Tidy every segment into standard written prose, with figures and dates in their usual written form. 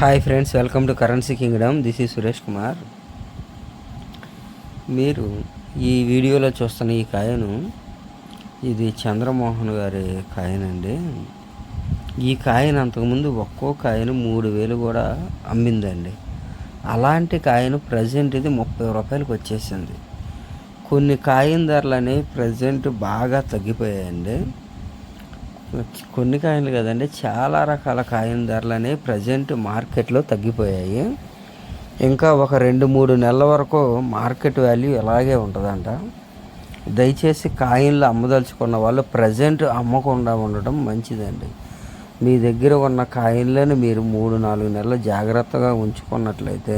Hi friends, welcome to currency Kingdom. This is Suresh Kumar. మీరు ఈ వీడియోలో చూస్తున్న ఈ కాయను, ఇది చంద్రమోహన్ గారి కాయనండి. ఈ కాయను అంతకుముందు ఒక్కో కాయను 3,000 కూడా అమ్మిందండి. అలాంటి కాయను ప్రజెంట్ ఇది 30 రూపాయలకు వచ్చేసింది. కొన్ని కాయన ధరలు అనేవి ప్రజెంట్ బాగా తగ్గిపోయాయండి. కొన్ని కాయలు కదండి, చాలా రకాల కాయన ధరలు అనేవి ప్రజెంట్ మార్కెట్లో తగ్గిపోయాయి. ఇంకా ఒక 2-3 నెలల వరకు మార్కెట్ వాల్యూ ఇలాగే ఉంటుందంట. దయచేసి కాయిన్లు అమ్మదలుచుకున్న వాళ్ళు ప్రజెంట్ అమ్మకుండా ఉండడం మంచిదండి. మీ దగ్గర ఉన్న కాయిన్లను మీరు 3-4 నెలలు జాగ్రత్తగా ఉంచుకున్నట్లయితే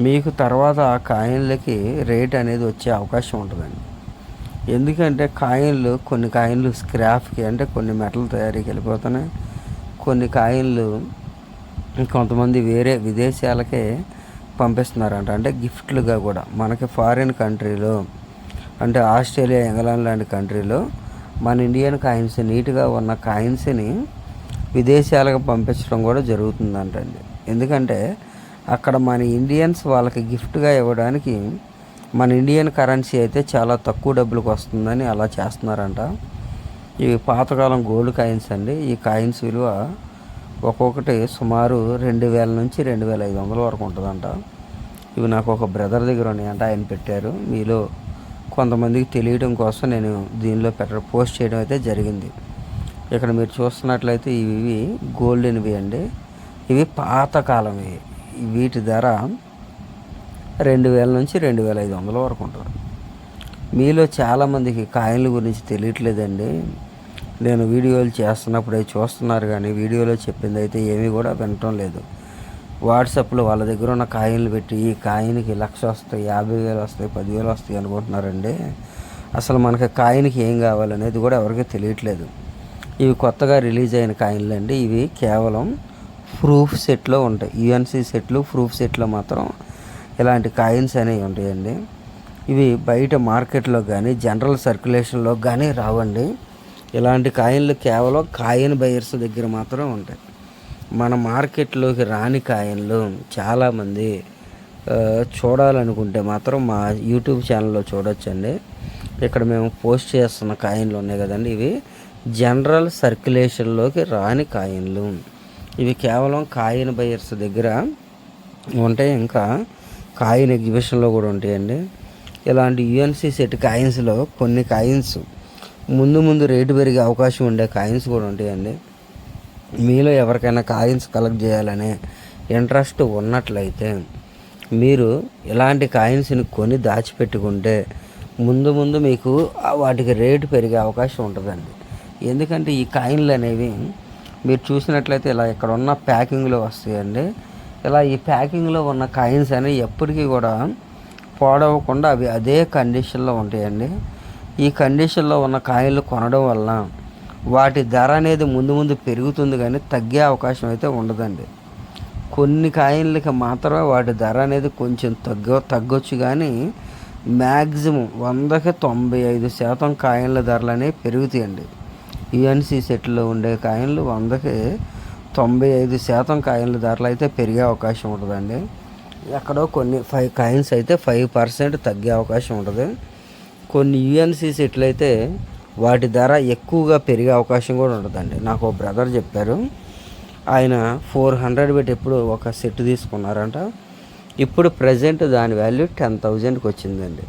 మీకు తర్వాత ఆ కాయిన్లకి రేట్ అనేది వచ్చే అవకాశం ఉంటుందండి. ఎందుకంటే కొన్ని కాయిన్లు స్క్రాప్కి, అంటే కొన్ని మెటల్ తయారీకి వెళ్ళిపోతున్నాయి. కొన్ని కాయిన్లు కొంతమంది వేరే విదేశాలకే పంపిస్తున్నారంట, అంటే గిఫ్ట్లుగా కూడా. మనకి ఫారిన్ కంట్రీలో, అంటే ఆస్ట్రేలియా, ఇంగ్లాండ్ లాంటి కంట్రీలో మన ఇండియన్ కాయిన్స్, నీట్గా ఉన్న కాయిన్స్ని విదేశాలకు పంపించడం కూడా జరుగుతుందంటండి. ఎందుకంటే అక్కడ మన ఇండియన్స్ వాళ్ళకి గిఫ్ట్గా ఇవ్వడానికి మన ఇండియన్ కరెన్సీ అయితే చాలా తక్కువ డబ్బులకు వస్తుందని అలా చేస్తున్నారంట. ఇవి పాతకాలం గోల్డ్ కాయిన్స్ అండి. ఈ కాయిన్స్ విలువ ఒక్కొక్కటి సుమారు 2,000 నుంచి 2,500 వరకు ఉంటుందంట. ఇవి నాకు ఒక బ్రదర్ దగ్గర ఉన్నాయంట, ఆయన పెట్టారు. మీలో కొంతమందికి తెలియడం కోసం నేను దీనిలో పోస్ట్ చేయడం అయితే జరిగింది. ఇక్కడ మీరు చూస్తున్నట్లయితే ఇవి గోల్డెన్వి అండి. ఇవి పాతకాలమే. వీటి ధర 2,000 నుంచి 2,500 వరకు ఉంటుంది. మీలో చాలామందికి కాయిన్ల గురించి తెలియట్లేదండి. నేను వీడియోలు చేస్తున్నప్పుడే చూస్తున్నారు, కానీ వీడియోలో చెప్పింది అయితే ఏమీ కూడా వినటం లేదు. వాట్సాప్లో వాళ్ళ దగ్గర ఉన్న కాయిన్లు పెట్టి ఈ కాయిన్కి 1,00,000 వస్తాయి, 50,000 వస్తాయి, 10,000 వస్తాయి అనుకుంటున్నారండి. అసలు మనకి కాయిన్కి ఏం కావాలనేది కూడా ఎవరికి తెలియట్లేదు. ఇవి కొత్తగా రిలీజ్ అయిన కాయిన్లు అండి. ఇవి కేవలం ప్రూఫ్ సెట్లో ఉంటాయి. యుఎన్సి సెట్లు, ప్రూఫ్ సెట్లో మాత్రం ఇలాంటి కాయిన్స్ అనేవి ఉంటాయండి. ఇవి బయట మార్కెట్లో కానీ జనరల్ సర్క్యులేషన్లో కానీ రావండి. ఇలాంటి కాయిన్లు కేవలం కాయిన్ బయర్స్ దగ్గర మాత్రం ఉంటాయి. మన మార్కెట్లోకి రాని కాయిన్లు చాలామంది చూడాలనుకుంటే మాత్రం మా యూట్యూబ్ ఛానల్లో చూడొచ్చండి. ఇక్కడ మేము పోస్ట్ చేస్తున్న కాయిన్లు ఉన్నాయి కదండి, ఇవి జనరల్ సర్క్యులేషన్లోకి రాని కాయిన్లు. ఇవి కేవలం కాయిన్ బయర్స్ దగ్గర ఉంటాయి. ఇంకా కాయిన్ ఎగ్జిబిషన్లో కూడా ఉంటాయండి. ఇలాంటి యుఎన్సి సెట్ కాయిన్స్లో కొన్ని కాయిన్స్ ముందు రేటు పెరిగే అవకాశం ఉండే కాయిన్స్ కూడా ఉంటాయండి. మీలో ఎవరికైనా కాయిన్స్ కలెక్ట్ చేయాలనే ఇంట్రెస్ట్ ఉన్నట్లయితే మీరు ఇలాంటి కాయిన్స్ని కొని దాచిపెట్టుకుంటే ముందు మీకు వాటికి రేటు పెరిగే అవకాశం ఉంటుందండి. ఎందుకంటే ఈ కాయిన్లు అనేవి మీరు చూసినట్లయితే ఇలా ఇక్కడ ఉన్న ప్యాకింగ్లో వస్తాయండి. ఇలా ఈ ప్యాకింగ్లో ఉన్న కాయిన్స్ అనేవి ఎప్పటికీ కూడా పాడవకుండా అవి అదే కండిషన్లో ఉంటాయండి. ఈ కండిషన్లో ఉన్న కాయిన్లు కొనడం వల్ల వాటి ధర అనేది ముందు పెరుగుతుంది, కానీ తగ్గే అవకాశం అయితే ఉండదండి. కొన్ని కాయిన్లకి మాత్రమే వాటి ధర అనేది కొంచెం తగ్గొచ్చు, కానీ మ్యాక్సిమం 100కి 95% కాయిన్ల ధరలు అనేవి పెరుగుతాయండి. యుఎన్సి సెట్లో ఉండే కాయిన్లు 100కి 95% కాయిన్ల ధరలు అయితే పెరిగే అవకాశం ఉంటుందండి. ఎక్కడో కొన్ని 5 కాయిన్స్ అయితే 5% తగ్గే అవకాశం ఉంటుంది. కొన్ని యుఎన్సి సెట్లు అయితే వాటి ధర ఎక్కువగా పెరిగే అవకాశం కూడా ఉంటుందండి. నాకు ఒక బ్రదర్ చెప్పారు, ఆయన 400 పెట్టి ఎప్పుడు ఒక సెట్ తీసుకున్నారంట. ఇప్పుడు ప్రజెంట్ దాని వాల్యూ 10,000కి వచ్చిందండి.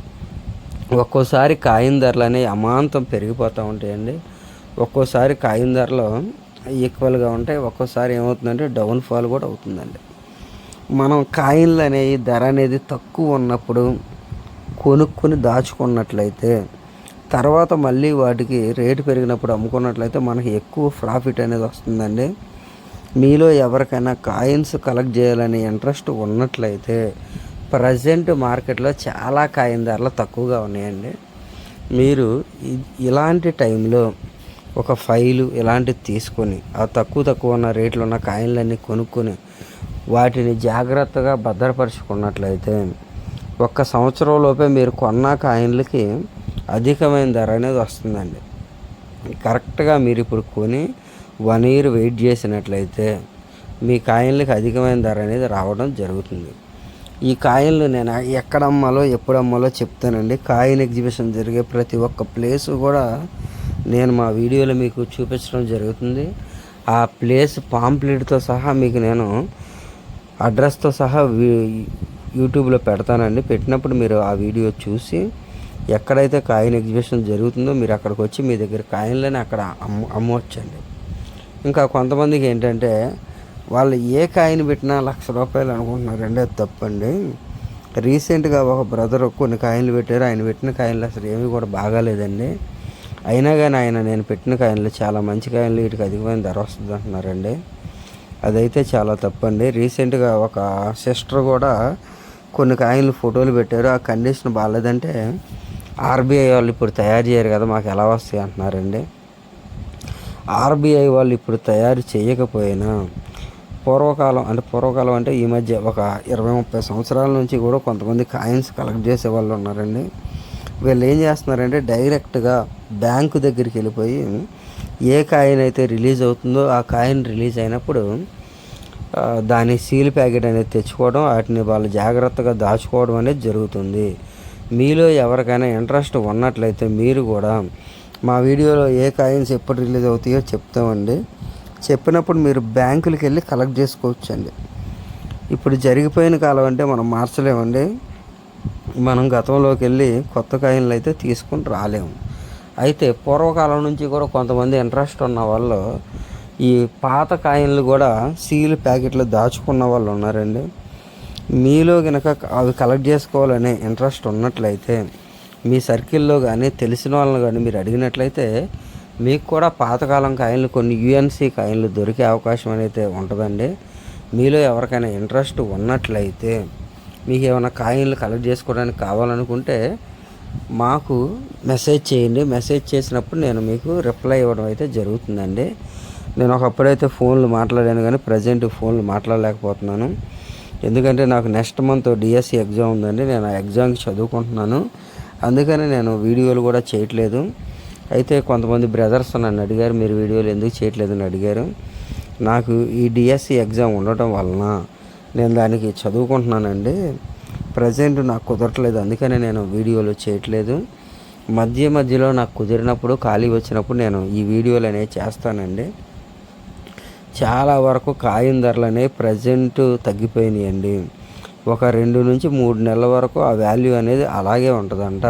ఒక్కోసారి కాయిన్ ధరలు అనేవి అమాంతం పెరిగిపోతూ ఉంటాయండి. ఒక్కోసారి కాయిన్ ధరలు ఈక్వల్గా ఉంటాయి, ఒక్కోసారి ఏమవుతుందంటే డౌన్ఫాల్ కూడా అవుతుందండి. మనం కాయిన్లు అనేవి ధర అనేది తక్కువ ఉన్నప్పుడు కొనుక్కొని దాచుకున్నట్లయితే తర్వాత మళ్ళీ వాటికి రేటు పెరిగినప్పుడు అమ్ముకున్నట్లయితే మనకి ఎక్కువ ప్రాఫిట్ అనేది వస్తుందండి. మీలో ఎవరికైనా కాయిన్స్ కలెక్ట్ చేయాలనే ఇంట్రెస్ట్ ఉన్నట్లయితే ప్రజెంట్ మార్కెట్లో చాలా కాయిన్ ధరలు తక్కువగా ఉన్నాయండి. మీరు ఇలాంటి టైంలో ఒక ఫైలు ఇలాంటివి తీసుకొని ఆ తక్కువ ఉన్న రేట్లు ఉన్న కాయిన్లన్నీ కొనుక్కొని వాటిని జాగ్రత్తగా భద్రపరుచుకున్నట్లయితే 1 సంవత్సరంలోపే మీరు కొన్న కాయిన్లకి అధికమైన ధర అనేది వస్తుందండి. కరెక్ట్గా మీరు ఇప్పుడు కొని 1 ఇయర్ వెయిట్ చేసినట్లయితే మీ కాయిన్లకి అధికమైన ధర అనేది రావడం జరుగుతుంది. ఈ కాయిన్లు నేను ఎక్కడ అమ్మాలో ఎప్పుడు అమ్మాలో చెప్తానండి. కాయిన్ ఎగ్జిబిషన్ జరిగే ప్రతి ఒక్క ప్లేసు కూడా నేను మా వీడియోలో మీకు చూపించడం జరుగుతుంది. ఆ ప్లేస్ పాంప్లెట్తో సహా మీకు నేను అడ్రస్తో సహా యూట్యూబ్లో పెడతానండి. పెట్టినప్పుడు మీరు ఆ వీడియో చూసి ఎక్కడైతే కాయిన్ ఎగ్జిబిషన్ జరుగుతుందో మీరు అక్కడికి వచ్చి మీ దగ్గర కాయిన్లని అక్కడ అమ్మవచ్చండి. ఇంకా కొంతమందికి ఏంటంటే వాళ్ళు ఏ కాయిన్ పెట్టినా ₹1,00,000 అనుకుంటున్నారండి. అది తప్పండి. రీసెంట్గా ఒక బ్రదర్ కొన్ని కాయిన్లు పెట్టారు. ఆయన పెట్టిన కాయిన్లు అసలు ఏమీ కూడా బాగాలేదండి. అయినా కానీ నేను పెట్టిన కాయిన్లు చాలా మంచి కాయిన్లు, వీటికి అధికమైన ధర వస్తుంది అంటున్నారండి. అదైతే చాలా తప్పండి. రీసెంట్గా ఒక సిస్టర్ కూడా కొన్ని కాయిన్లు ఫోటోలు పెట్టారు. ఆ కండిషన్ బాగాలేదంటే ఆర్బీఐ వాళ్ళు ఇప్పుడు తయారు చేయరు కదా, మాకు ఎలా వస్తాయి అంటున్నారండి. ఆర్బీఐ వాళ్ళు ఇప్పుడు తయారు చేయకపోయినా పూర్వకాలం అంటే ఈ మధ్య ఒక 20-30 సంవత్సరాల నుంచి కూడా కొంతమంది కాయిన్స్ కలెక్ట్ చేసే వాళ్ళు ఉన్నారండి. వీళ్ళు ఏం చేస్తున్నారంటే డైరెక్ట్గా బ్యాంకు దగ్గరికి వెళ్ళిపోయి ఏ కాయిన్ అయితే రిలీజ్ అవుతుందో ఆ కాయిన్ రిలీజ్ అయినప్పుడు దాని సీల్ ప్యాకెట్ అనేది తెచ్చుకోవడం, వాటిని వాళ్ళు జాగ్రత్తగా దాచుకోవడం అనేది జరుగుతుంది. మీలో ఎవరికైనా ఇంట్రెస్ట్ ఉన్నట్లయితే మీరు కూడా మా వీడియోలో ఏ కాయిన్స్ ఎప్పుడు రిలీజ్ అవుతాయో చెప్తామండి. చెప్పినప్పుడు మీరు బ్యాంకులకి వెళ్ళి కలెక్ట్ చేసుకోవచ్చండి. ఇప్పుడు జరిగిపోయిన కాలం అంటే మనం మార్చలేమండి. మనం గతంలోకి వెళ్ళి కొత్త కాయిన్లు అయితే తీసుకుని రాలేము. అయితే పూర్వకాలం నుంచి కూడా కొంతమంది ఇంట్రెస్ట్ ఉన్న వాళ్ళు ఈ పాత కాయిన్లు కూడా సీల్ ప్యాకెట్లు దాచుకున్న వాళ్ళు ఉన్నారండి. మీలో కనుక అవి కలెక్ట్ చేసుకోవాలనే ఇంట్రెస్ట్ ఉన్నట్లయితే మీ సర్కిల్లో కానీ తెలిసిన వాళ్ళని కానీ మీరు అడిగినట్లయితే మీకు కూడా పాతకాలం కాయిన్లు కొన్ని యుఎన్సి కాయిన్లు దొరికే అవకాశం అనేది ఉంటుందండి. మీలో ఎవరికైనా ఇంట్రెస్ట్ ఉన్నట్లయితే మీకు ఏమైనా కాయిన్లు కలెక్ట్ చేసుకోవడానికి కావాలనుకుంటే మాకు మెసేజ్ చేయండి. మెసేజ్ చేసినప్పుడు నేను మీకు రిప్లై ఇవ్వడం అయితే జరుగుతుందండి. నేను ఒకప్పుడైతే ఫోన్లు మాట్లాడాను కానీ ప్రజెంట్ ఫోన్లు మాట్లాడలేకపోతున్నాను. ఎందుకంటే నాకు నెక్స్ట్ మంత్ డిఎస్సి ఎగ్జామ్ ఉందండి. నేను ఆ ఎగ్జామ్కి చదువుకుంటున్నాను. అందుకని నేను వీడియోలు కూడా చేయట్లేదు. అయితే కొంతమంది బ్రదర్స్ నన్ను అడిగారు, మీరు వీడియోలు ఎందుకు చేయట్లేదని అడిగారు. నాకు ఈ డిఎస్సి ఎగ్జామ్ ఉండటం వలన నేను దానికి చదువుకుంటున్నానండి. ప్రజెంట్ నాకు కుదరట్లేదు, అందుకని నేను వీడియోలు చేయట్లేదు. మధ్యలో నాకు కుదిరినప్పుడు ఖాళీ వచ్చినప్పుడు నేను ఈ వీడియోలు అనేవి చేస్తానండి. చాలా వరకు కాయిన్ ధరలు అనేవి ప్రజెంట్ తగ్గిపోయినాయండి. ఒక 2 నుంచి 3 నెలల వరకు ఆ వాల్యూ అనేది అలాగే ఉంటుందంట.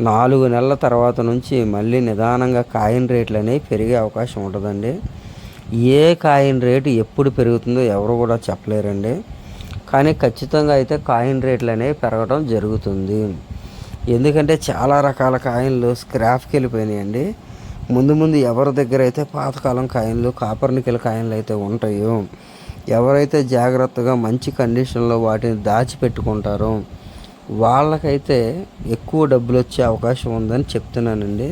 4 నెలల తర్వాత నుంచి మళ్ళీ నిదానంగా కాయిన్ రేట్లు అనేవి పెరిగే అవకాశం ఉంటుందండి. ఏ కాయిన్ రేటు ఎప్పుడు పెరుగుతుందో ఎవరు కూడా చెప్పలేరండి. కానీ ఖచ్చితంగా అయితే కాయిన్ రేట్లు అనేవి పెరగడం జరుగుతుంది. ఎందుకంటే చాలా రకాల కాయిన్లు స్క్రాప్కి వెళ్ళిపోయినాయండి. ముందు ఎవరి దగ్గర అయితే పాతకాలం కాయిన్లు, కాపర్ నికెల్ కాయిన్లు అయితే ఉంటాయో, ఎవరైతే జాగ్రత్తగా మంచి కండిషన్లో వాటిని దాచిపెట్టుకుంటారో వాళ్ళకైతే ఎక్కువ డబ్బులు వచ్చే అవకాశం ఉందని చెప్తున్నానండి.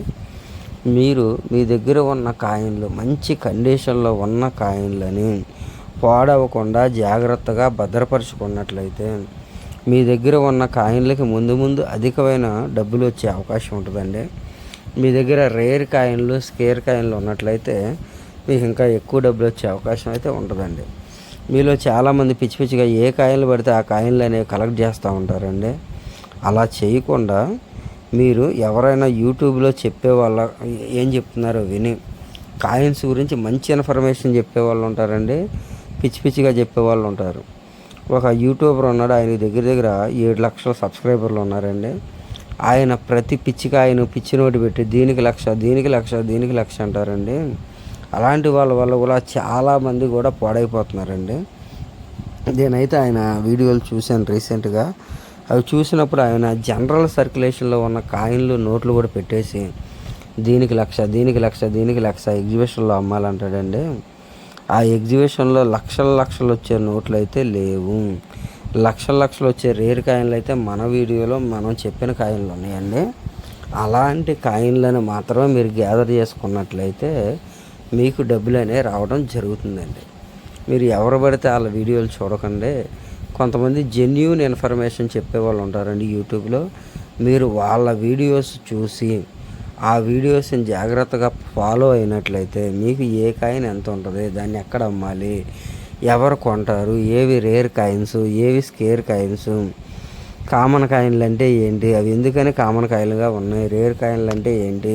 మీరు మీ దగ్గర ఉన్న కాయిన్లు మంచి కండిషన్లో ఉన్న కాయిన్లని పాడవకుండా జాగ్రత్తగా భద్రపరుచుకున్నట్లయితే మీ దగ్గర ఉన్న కాయిన్లకి ముందు అధికమైన డబ్బులు వచ్చే అవకాశం ఉంటుందండి. మీ దగ్గర రేర్ కాయిన్లు, స్కేర్ కాయిన్లు ఉన్నట్లయితే మీకు ఇంకా ఎక్కువ డబ్బులు వచ్చే అవకాశం అయితే ఉంటుందండి. మీలో చాలామంది పిచ్చిగా ఏ కాయిన్లు పడితే ఆ కాయిన్లు అనేవి కలెక్ట్ చేస్తూ ఉంటారండి. అలా చేయకుండా మీరు ఎవరైనా యూట్యూబ్లో చెప్పేవాళ్ళ ఏం చెప్తున్నారో విని కాయిన్స్ గురించి మంచి ఇన్ఫర్మేషన్ చెప్పేవాళ్ళు ఉంటారండి, పిచ్చిగా చెప్పేవాళ్ళు ఉంటారు. ఒక యూట్యూబర్ ఉన్నాడు, ఆయన దగ్గర 7 లక్షల సబ్స్క్రైబర్లు ఉన్నారండి. ఆయన ప్రతి పిచ్చి నోటి పెట్టి దీనికి 1,00,000 అంటారండి. అలాంటి వాళ్ళ వల్ల కూడా చాలామంది కూడా పాడైపోతున్నారండి. నేనైతే ఆయన వీడియోలు చూశాను రీసెంట్గా. అవి చూసినప్పుడు ఆయన జనరల్ సర్క్యులేషన్లో ఉన్న కాయిన్లు, నోట్లు కూడా పెట్టేసి దీనికి 1,00,000 ఎగ్జిబిషన్లో అమ్మాలంటాడండి. ఆ ఎగ్జిబిషన్లో లక్షలు వచ్చే నోట్లు అయితే లేవు. లక్షలు వచ్చే రేర్ కాయిన్లు అయితే మన వీడియోలో మనం చెప్పిన కాయిన్లు ఉన్నాయండి. అలాంటి కాయిన్లను మాత్రమే మీరు గ్యాదర్ చేసుకున్నట్లయితే మీకు డబ్బులు అనేవి రావడం జరుగుతుందండి. మీరు ఎవరు పడితే వాళ్ళ వీడియోలు చూడకండి. కొంతమంది జెన్యూన్ ఇన్ఫర్మేషన్ చెప్పేవాళ్ళు ఉంటారండి యూట్యూబ్లో. మీరు వాళ్ళ వీడియోస్ చూసి ఆ వీడియోస్ని జాగ్రత్తగా ఫాలో అయినట్లయితే మీకు ఏ కాయిన్ ఎంత ఉంటుంది, దాన్ని ఎక్కడ అమ్మాలి, ఎవరు కొంటారు, ఏవి రేర్ కాయిన్స్, ఏవి స్కేర్ కాయిన్స్, కామన్ కాయిన్లు అంటే ఏంటి, అవి ఎందుకని కామన్ కాయిన్లుగా ఉన్నాయి, రేర్ కాయిన్లు అంటే ఏంటి,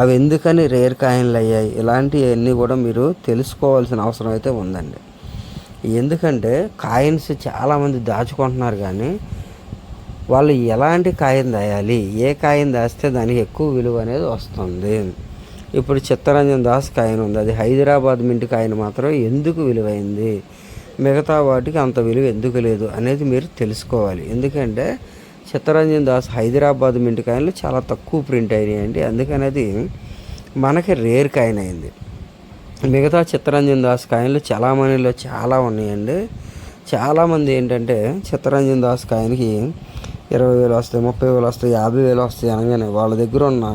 అవి ఎందుకని రేర్ కాయిన్లు అయ్యాయి, ఇలాంటివన్నీ కూడా మీరు తెలుసుకోవాల్సిన అవసరం అయితే ఉందండి. ఎందుకంటే కాయిన్స్ చాలామంది దాచుకుంటున్నారు, కానీ వాళ్ళు ఎలాంటి కాయిన్ దాయాలి, ఏ కాయిన్ దాస్తే దానికి ఎక్కువ విలువ అనేది వస్తుంది. ఇప్పుడు చిత్తరంజన్ దాస్ కాయిన్ ఉంది, అది హైదరాబాద్ మింట్ కాయిన్ మాత్రం ఎందుకు విలువైంది, మిగతా వాటికి అంత విలువ ఎందుకు లేదు అనేది మీరు తెలుసుకోవాలి. ఎందుకంటే చిత్తరంజన్ దాస్ హైదరాబాద్ మింట్ కాయిన్లు చాలా తక్కువ ప్రింట్ అయినాయండి, అందుకని అది మనకి రేర్ కాయిన్ అయింది. మిగతా చిత్తరంజన్ దాస్ కాయిన్లు చలామణిలో చాలా ఉన్నాయండి. చాలామంది ఏంటంటే చిత్తరంజన్ దాస్ కాయిన్కి 20,000 వస్తాయి, 30,000 వస్తాయి, 50,000 వస్తాయి అనగానే వాళ్ళ దగ్గర ఉన్న